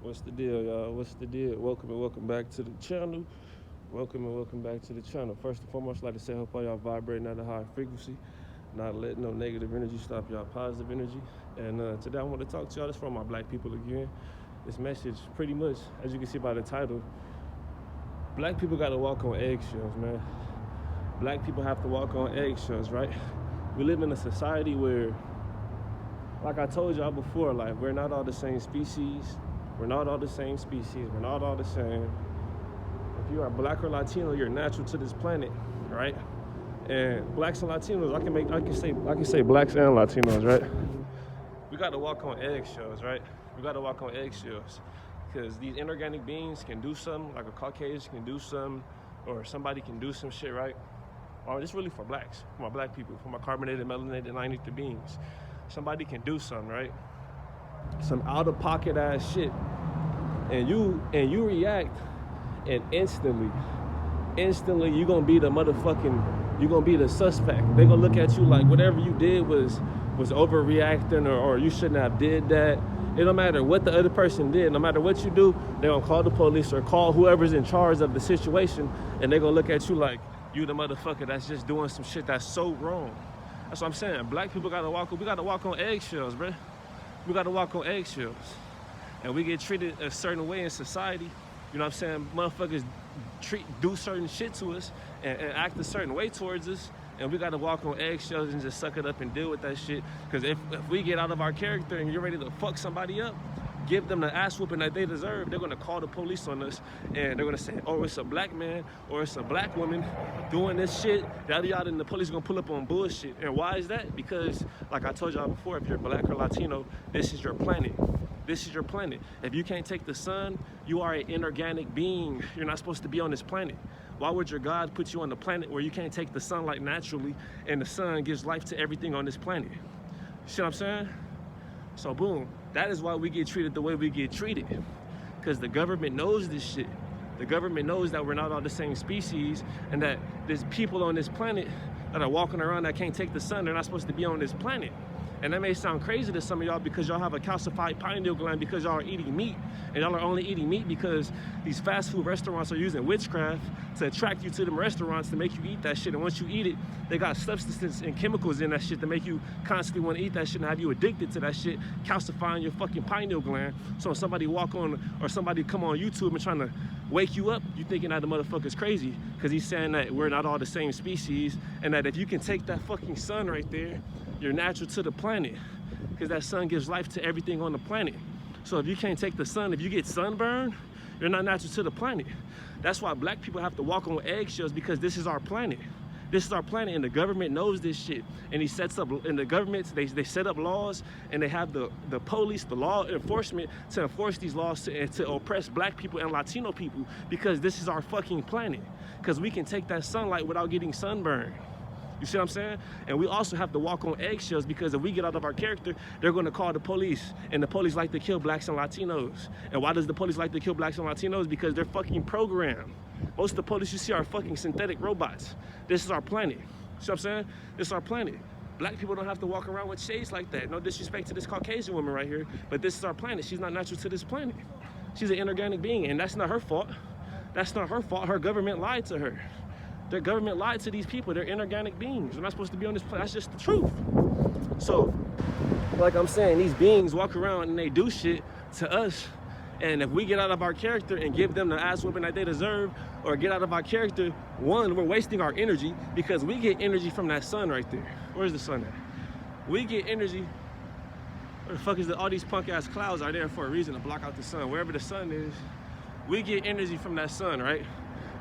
What's the deal, y'all? What's the deal? Welcome and welcome back to the channel. Welcome and welcome back to the channel. First and foremost, I'd like to say, hope all y'all vibrating at a high frequency, not letting no negative energy stop y'all positive energy. And today I want to talk to y'all. This from my black people again. This message, pretty much, as you can see by the title, black people got to walk on eggshells, man. Black people have to walk on eggshells, right? We live in a society where, like I told y'all before, like, we're not all the same species. We're not all the same species. We're not all the same. If you are black or Latino, you're natural to this planet, right? And blacks and Latinos, I can say blacks and Latinos, right? We got to walk on eggshells, right? We got to walk on eggshells because these inorganic beings can do something, like a Caucasian can do something, or somebody can do some shit, right? Or it's really for blacks, for my black people, for my carbonated, melanated, ionized beings. Somebody can do something, right? Some out-of-pocket ass shit, and you react, and instantly you gonna be the motherfucking, you gonna be the suspect. They gonna look at you like whatever you did was overreacting, or you shouldn't have did that. It don't matter what the other person did. No matter what you do, they're gonna call the police or call whoever's in charge of the situation, and they're gonna look at you like you the motherfucker that's just doing some shit that's so wrong. That's what I'm saying. Black people gotta we gotta walk on eggshells, bruh. We gotta walk on eggshells. And we get treated a certain way in society. You know what I'm saying? Motherfuckers do certain shit to us and act a certain way towards us. And we gotta walk on eggshells and just suck it up and deal with that shit. Because if we get out of our character and you're ready to fuck somebody up, give them the ass whooping that they deserve, they're gonna call the police on us, and they're gonna say, oh, it's a black man or it's a black woman doing this shit, yada yada, and the police gonna pull up on bullshit. And why is that? Because, like I told y'all before, if you're black or Latino, this is your planet. This is your planet. If you can't take the sun, you are an inorganic being. You're not supposed to be on this planet. Why would your God put you on the planet where you can't take the sunlight naturally, and the sun gives life to everything on this planet? You see what I'm saying? So boom, that is why we get treated the way we get treated. Because the government knows this shit. The government knows that we're not all the same species, and that there's people on this planet that are walking around that can't take the sun. They're not supposed to be on this planet. And that may sound crazy to some of y'all because y'all have a calcified pineal gland because y'all are eating meat. And y'all are only eating meat because these fast food restaurants are using witchcraft to attract you to them restaurants to make you eat that shit. And once you eat it, they got substances and chemicals in that shit to make you constantly want to eat that shit and have you addicted to that shit, calcifying your fucking pineal gland. So when somebody walk on, or somebody come on YouTube and trying to wake you up, you thinking that the motherfucker's crazy because he's saying that we're not all the same species, and that if you can take that fucking sun right there, you're natural to the planet, because that sun gives life to everything on the planet. So if you can't take the sun, if you get sunburned, you're not natural to the planet. That's why black people have to walk on eggshells, because this is our planet. This is our planet, and the government knows this shit. And he sets up, and the government, they set up laws, and they have the police, the law enforcement to enforce these laws to oppress black people and Latino people, because this is our fucking planet. Because we can take that sunlight without getting sunburned. You see what I'm saying? And we also have to walk on eggshells, because if we get out of our character, they're going to call the police. And the police like to kill blacks and Latinos. And why does the police like to kill blacks and Latinos? Because they're fucking programmed. Most of the police you see are fucking synthetic robots. This is our planet. See what I'm saying? This is our planet. Black people don't have to walk around with shades like that. No disrespect to this Caucasian woman right here, but this is our planet. She's not natural to this planet. She's an inorganic being, and that's not her fault. That's not her fault. Her government lied to her. Their government lied to these people. They're inorganic beings. They're not supposed to be on this planet. That's just the truth. So, like I'm saying, these beings walk around and they do shit to us. And if we get out of our character and give them the ass whooping that they deserve, or get out of our character, one, we're wasting our energy, because we get energy from that sun right there. Where's the sun at? We get energy. Where the fuck is all these punk ass clouds are there for a reason, to block out the sun. Wherever the sun is, we get energy from that sun, right?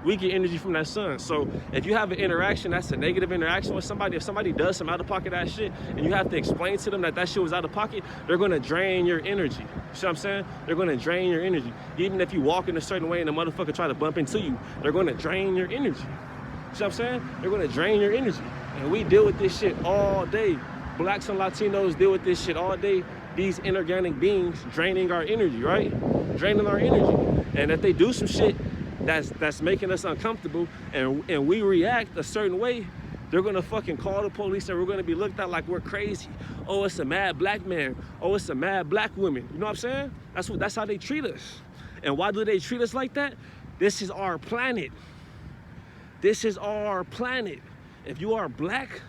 We get energy from that sun. So if you have an interaction that's a negative interaction with somebody, if somebody does some out-of-pocket ass shit, and you have to explain to them that that shit was out of pocket, they're gonna drain your energy. You see what I'm saying? They're gonna drain your energy. Even if you walk in a certain way and the motherfucker try to bump into you, they're gonna drain your energy. You see what I'm saying? They're gonna drain your energy. And we deal with this shit all day. Blacks and Latinos deal with this shit all day. These inorganic beings draining our energy, right? Draining our energy. And if they do some shit that's making us uncomfortable, and we react a certain way, They're gonna fucking call the police and we're gonna be looked at like we're crazy. Oh, it's a mad black man. Oh, it's a mad black woman. You know what I'm saying? That's how they treat us. And why do they treat us like that? This is our planet. This is our planet. If you are black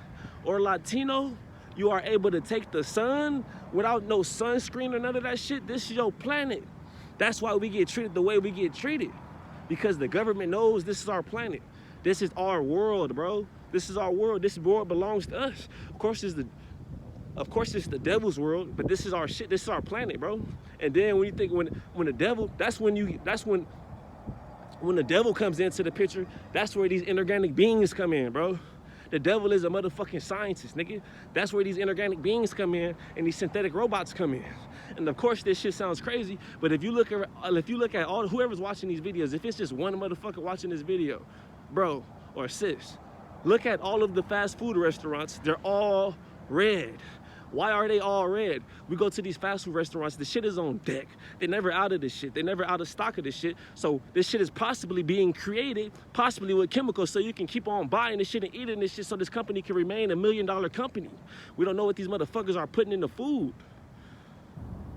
or Latino, you are able to take the sun without no sunscreen or none of that shit. This is your planet. That's why we get treated the way we get treated. Because the government knows this is our planet. This is our world, bro. This is our world. This world belongs to us. Of course it's the devil's world, but this is our shit. This is our planet, bro. And then when you think when the devil, when the devil comes into the picture, that's where these inorganic beings come in, bro. The devil is a motherfucking scientist, nigga. That's where these inorganic beings come in and these synthetic robots come in. And of course this shit sounds crazy, but if you look at all whoever's watching these videos, if it's just one motherfucker watching this video, bro or sis, look at all of the fast food restaurants. They're all red. Why are they all red? We go to these fast food restaurants, the shit is on deck. They're never out of this shit. They're never out of stock of this shit. So this shit is possibly being created, possibly with chemicals, so you can keep on buying this shit and eating this shit so this company can remain $1 million company. We don't know what these motherfuckers are putting in the food.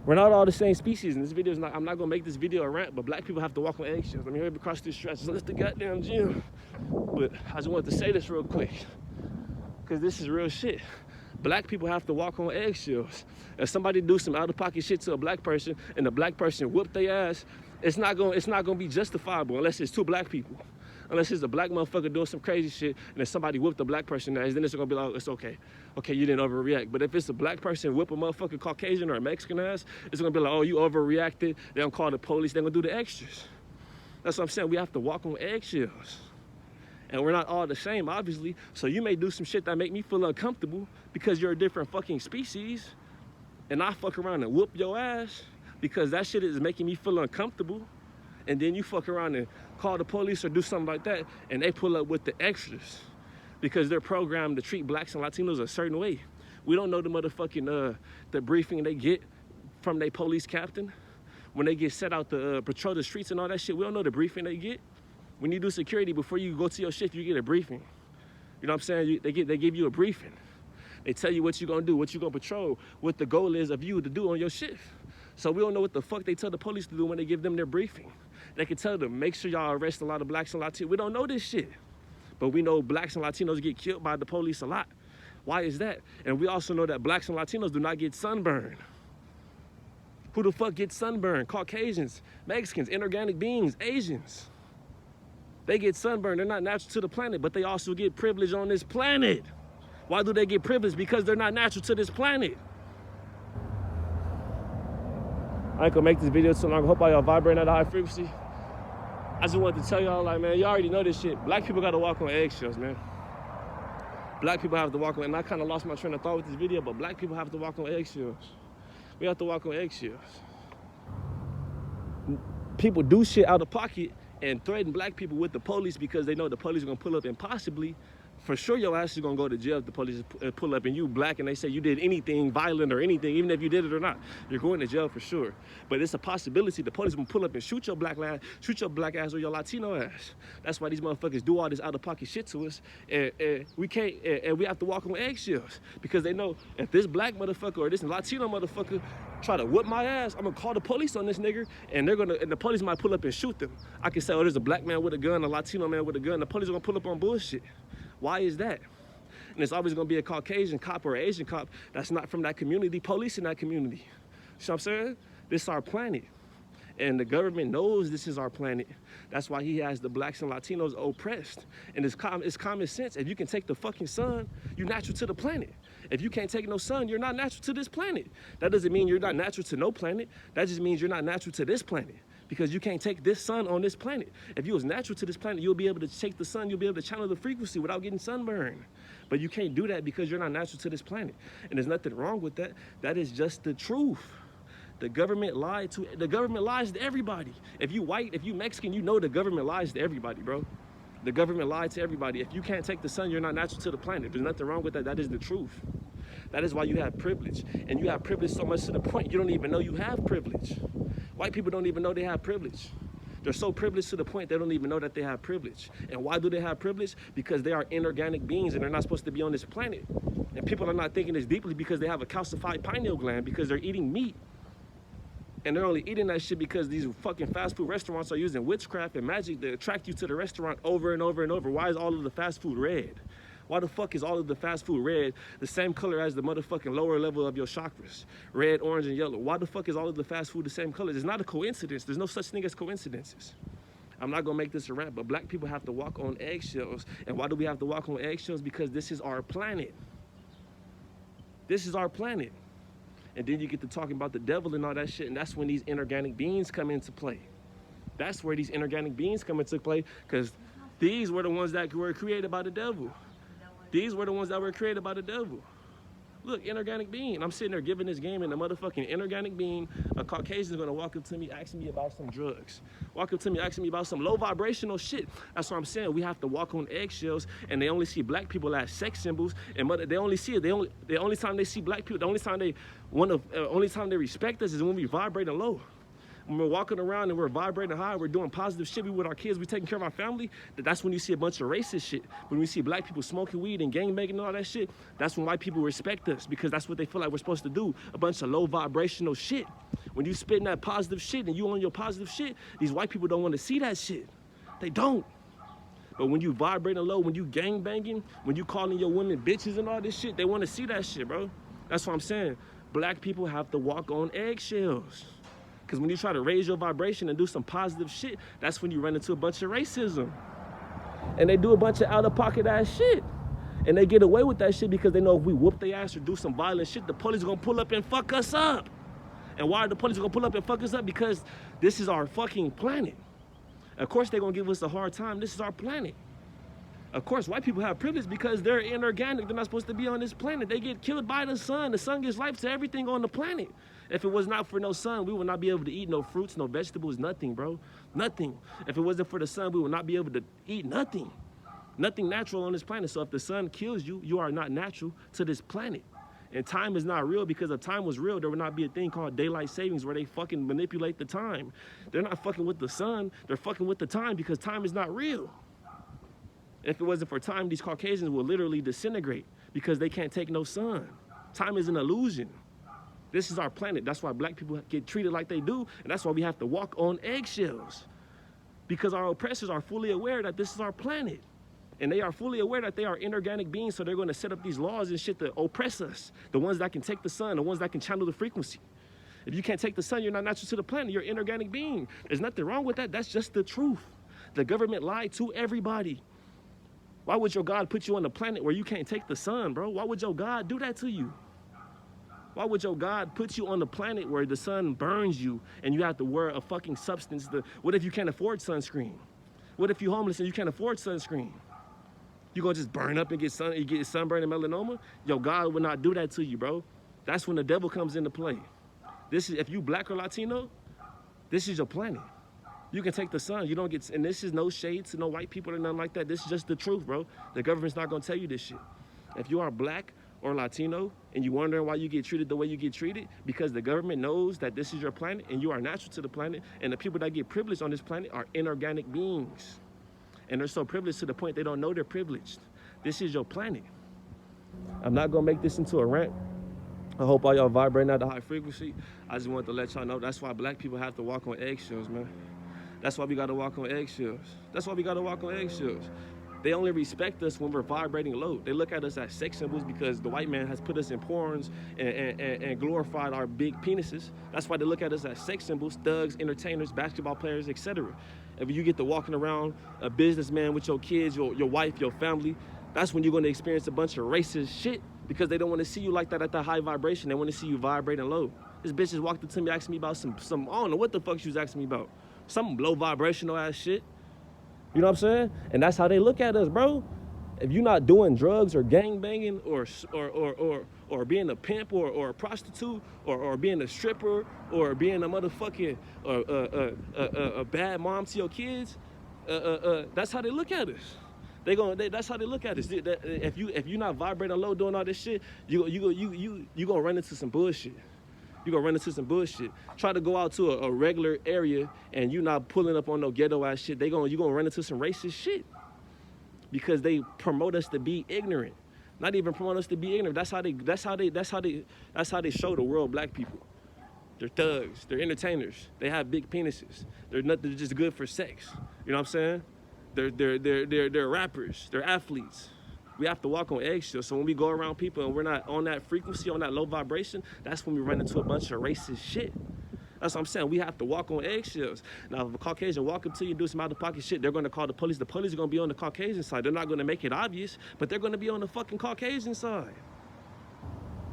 We're not all the same species, and this video is not, I'm not gonna make this video a rant, but black people have to walk on eggshells. I'm here across this stretch. So let's the goddamn gym. But I just wanted to say this real quick, because this is real shit. Black people have to walk on eggshells. If somebody do some out-of-pocket shit to a black person and the black person whoop their ass, it's not gonna be justifiable unless it's two black people. Unless it's a black motherfucker doing some crazy shit and then somebody whipped a black person ass, then it's gonna be like, it's okay. Okay, you didn't overreact. But if it's a black person whip a motherfucking Caucasian or a Mexican ass, it's gonna be like, oh, you overreacted. They're gonna call the police. They're gonna do the extras. That's what I'm saying. We have to walk on eggshells. And we're not all the same, obviously. So you may do some shit that make me feel uncomfortable because you're a different fucking species. And I fuck around and whoop your ass because that shit is making me feel uncomfortable. And then you fuck around and call the police or do something like that, and they pull up with the extras because they're programmed to treat blacks and Latinos a certain way. We don't know the motherfucking, the briefing they get from their police captain when they get set out to patrol the streets and all that shit. We don't know the briefing they get. When you do security, before you go to your shift, you get a briefing. You know what I'm saying? They give you a briefing. They tell you what you're gonna do, what you're gonna patrol, what the goal is of you to do on your shift. So we don't know what the fuck they tell the police to do when they give them their briefing. They can tell them, make sure y'all arrest a lot of blacks and Latinos. We don't know this shit. But we know blacks and Latinos get killed by the police a lot. Why is that? And we also know that blacks and Latinos do not get sunburned. Who the fuck gets sunburned? Caucasians, Mexicans, inorganic beings, Asians. They get sunburned. They're not natural to the planet, but they also get privilege on this planet. Why do they get privilege? Because they're not natural to this planet. I ain't gonna make this video too long. I hope all y'all vibrating at a high frequency. I just wanted to tell y'all, like, man, you already know this shit. Black people gotta walk on eggshells, man. Black people have to walk on, and I kind of lost my train of thought with this video, but black people have to walk on eggshells. We have to walk on eggshells. People do shit out of pocket and threaten black people with the police because they know the police are gonna pull up, and possibly, for sure, your ass is gonna go to jail if the police pull up and you black and they say you did anything violent or anything, even if you did it or not. You're going to jail for sure. But it's a possibility the police will pull up and shoot your black ass or your Latino ass. That's why these motherfuckers do all this out-of-pocket shit to us, and we can't, and we have to walk on eggshells because they know if this black motherfucker or this Latino motherfucker try to whip my ass, I'm gonna call the police on this nigger, and the police might pull up and shoot them. I can say, oh, there's a black man with a gun, a Latino man with a gun. The police are gonna pull up on bullshit. Why is that? And it's always gonna be a Caucasian cop or an Asian cop that's not from that community, policing that community. You know what I'm saying? This is our planet. And the government knows this is our planet. That's why he has the blacks and Latinos oppressed. And it's common sense. If you can take the fucking sun, you're natural to the planet. If you can't take no sun, you're not natural to this planet. That doesn't mean you're not natural to no planet. That just means you're not natural to this planet. Because you can't take this sun on this planet. If you was natural to this planet, you'll be able to take the sun, you'll be able to channel the frequency without getting sunburned. But you can't do that because you're not natural to this planet. And there's nothing wrong with that. That is just the truth. The government lies to everybody. If you white, if you Mexican, you know the government lies to everybody, bro. The government lied to everybody. If you can't take the sun, you're not natural to the planet. There's nothing wrong with that. That is the truth. That is why you have privilege. And you have privilege so much to the point you don't even know you have privilege. White people don't even know they have privilege. They're so privileged to the point they don't even know that they have privilege. And why do they have privilege? Because they are inorganic beings and they're not supposed to be on this planet. And people are not thinking this deeply because they have a calcified pineal gland because they're eating meat. And they're only eating that shit because these fucking fast food restaurants are using witchcraft and magic to attract you to the restaurant over and over and over. Why is all of the fast food red? Why the fuck is all of the fast food red the same color as the motherfucking lower level of your chakras? Red, orange, and yellow. Why the fuck is all of the fast food the same color? It's not a coincidence. There's no such thing as coincidences. I'm not gonna make this a rant, but black people have to walk on eggshells. And why do we have to walk on eggshells? Because this is our planet. This is our planet. And then you get to talking about the devil and all that shit, and that's when these inorganic beings come into play. That's where these inorganic beings come into play, because these were the ones that were created by the devil. These were the ones that were created by the devil. Look, inorganic being. I'm sitting there giving this game and a motherfucking inorganic being, a Caucasian is gonna walk up to me asking me about some drugs. Walk up to me asking me about some low vibrational shit. That's what I'm saying. We have to walk on eggshells, and they only see black people as sex symbols, and they only see it. The only time they see black people, the only time they respect us is when we vibrating low. When we're walking around and we're vibrating high, we're doing positive shit, we with our kids, we're taking care of our family, that's when you see a bunch of racist shit. When we see black people smoking weed and gangbanging and all that shit, that's when white people respect us, because that's what they feel like we're supposed to do, a bunch of low vibrational shit. When you spitting that positive shit and you on your positive shit, these white people don't want to see that shit. They don't. But when you vibrating low, when you gangbanging, when you calling your women bitches and all this shit, they want to see that shit, bro. That's what I'm saying. Black people have to walk on eggshells. Because when you try to raise your vibration and do some positive shit, that's when you run into a bunch of racism. And they do a bunch of out-of-pocket ass shit. And they get away with that shit because they know if we whoop their ass or do some violent shit, the police are gonna pull up and fuck us up. And why are the police gonna pull up and fuck us up? Because this is our fucking planet. Of course they're gonna give us a hard time. This is our planet. Of course, white people have privilege because they're inorganic. They're not supposed to be on this planet. They get killed by the sun. The sun gives life to everything on the planet. If it was not for no sun, we would not be able to eat no fruits, no vegetables, nothing, bro. Nothing. If it wasn't for the sun, we would not be able to eat nothing. Nothing natural on this planet. So if the sun kills you, you are not natural to this planet. And time is not real, because if time was real, there would not be a thing called daylight savings where they fucking manipulate the time. They're not fucking with the sun. They're fucking with the time because time is not real. If it wasn't for time, these Caucasians will literally disintegrate because they can't take no sun. Time is an illusion. This is our planet. That's why black people get treated like they do, and that's why we have to walk on eggshells. Because our oppressors are fully aware that this is our planet. And they are fully aware that they are inorganic beings, so they're going to set up these laws and shit to oppress us. The ones that can take the sun, the ones that can channel the frequency. If you can't take the sun, you're not natural to the planet. You're an inorganic being. There's nothing wrong with that. That's just the truth. The government lied to everybody. Why would your God put you on a planet where you can't take the sun, bro? Why would your God do that to you? Why would your God put you on the planet where the sun burns you and you have to wear a fucking substance? What if you can't afford sunscreen? What if you're homeless and you can't afford sunscreen? You gonna just burn up and get sunburn and melanoma? Your God would not do that to you, bro. That's when the devil comes into play. This is, if you black or Latino, this is your planet. You can take the sun. You don't get, and this is no shade to no white people or nothing like that. This is just the truth, bro. The government's not gonna tell you this shit. If you are black or Latino and you wondering why you get treated the way you get treated, because the government knows that this is your planet and you are natural to the planet, and the people that get privileged on this planet are inorganic beings. And they're so privileged to the point they don't know they're privileged. This is your planet. I'm not gonna make this into a rant. I hope all y'all vibrating at a high frequency. I just wanted to let y'all know that's why black people have to walk on eggshells, man. That's why we gotta walk on eggshells. That's why we gotta walk on eggshells. They only respect us when we're vibrating low. They look at us as sex symbols because the white man has put us in porns and glorified our big penises. That's why they look at us as sex symbols, thugs, entertainers, basketball players, etc. If you get to walking around a businessman with your kids, your wife, your family, that's when you're gonna experience a bunch of racist shit, because they don't wanna see you like that at that high vibration. They wanna see you vibrating low. This bitch just walked up to me asking me about some I don't know what the fuck she was asking me about. Some low vibrational ass shit. You know what I'm saying? And that's how they look at us, bro. If you're not doing drugs or gang banging or being a pimp or a prostitute or being a stripper or being a motherfucking a bad mom to your kids, that's how they look at us. That's how they look at us. If you're not vibrating low doing all this shit, you gonna run into some bullshit. You're gonna run into some bullshit. Try to go out to a regular area and you not pulling up on no ghetto ass shit. You're gonna run into some racist shit. Because they promote us to be ignorant. Not even promote us to be ignorant. That's how they show the world black people. They're thugs, they're entertainers, they have big penises. They're just good for sex. You know what I'm saying? They're rappers, they're athletes. We have to walk on eggshells. So when we go around people and we're not on that frequency, on that low vibration, that's when we run into a bunch of racist shit. That's what I'm saying. We have to walk on eggshells. Now, if a Caucasian walk up to you and do some out-of-pocket shit, they're going to call the police. The police are going to be on the Caucasian side. They're not going to make it obvious, but they're going to be on the fucking Caucasian side.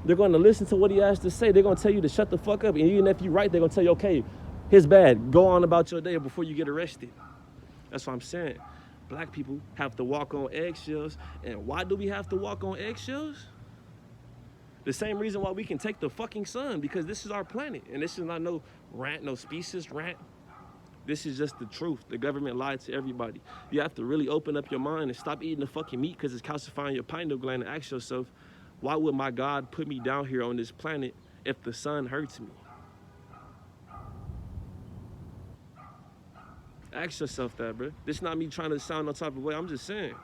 They're going to listen to what he has to say. They're going to tell you to shut the fuck up. And even if you're right, they're going to tell you, okay, it's bad. Go on about your day before you get arrested. That's what I'm saying. Black people have to walk on eggshells. And why do we have to walk on eggshells? The same reason why we can take the fucking sun, because this is our planet. And this is not no rant, no specious rant. This is just the truth. The government lied to everybody. You have to really open up your mind and stop eating the fucking meat because it's calcifying your pineal gland, and ask yourself, why would my God put me down here on this planet if the sun hurts me? Ask yourself that, bro. This is not me trying to sound no type of way. I'm just saying.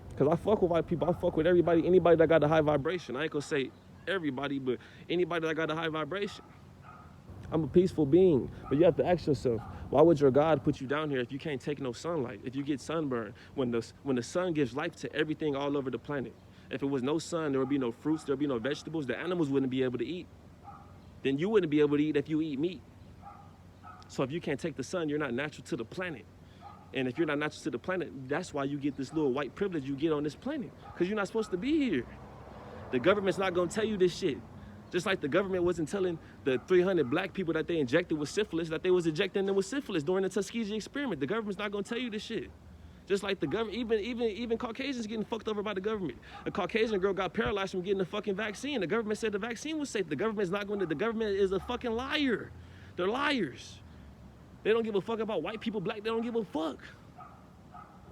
Because I fuck with white people. I fuck with everybody. Anybody that got a high vibration. I ain't gonna say everybody, but anybody that got a high vibration. I'm a peaceful being. But you have to ask yourself, why would your God put you down here if you can't take no sunlight? If you get sunburned, when the sun gives life to everything all over the planet. If it was no sun, there would be no fruits, there would be no vegetables. The animals wouldn't be able to eat. Then you wouldn't be able to eat if you eat meat. So if you can't take the sun, you're not natural to the planet. And if you're not natural to the planet, that's why you get this little white privilege you get on this planet. Because you're not supposed to be here. The government's not going to tell you this shit. Just like the government wasn't telling the 300 black people that they injected with syphilis, that they was injecting them with syphilis during the Tuskegee experiment. The government's not going to tell you this shit. Just like the government, even Caucasians getting fucked over by the government. A Caucasian girl got paralyzed from getting the fucking vaccine. The government said the vaccine was safe. The government's not going to, the government is a fucking liar. They're liars. They don't give a fuck about white people, black, they don't give a fuck.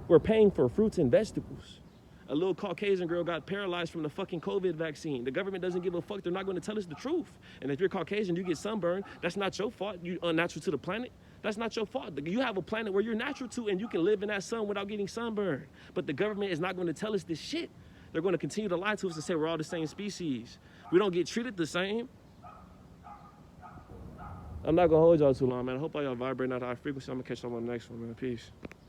We're paying for fruits and vegetables. A little Caucasian girl got paralyzed from the fucking COVID vaccine. The government doesn't give a fuck. They're not going to tell us the truth. And if you're Caucasian, you get sunburned, that's not your fault. You're unnatural to the planet. That's not your fault. You have a planet where you're natural to and you can live in that sun without getting sunburned. But the government is not going to tell us this shit. They're going to continue to lie to us and say we're all the same species. We don't get treated the same. I'm not going to hold y'all too long, man. I hope all y'all vibrating at a high frequency. I'm going to catch y'all on the next one, man. Peace.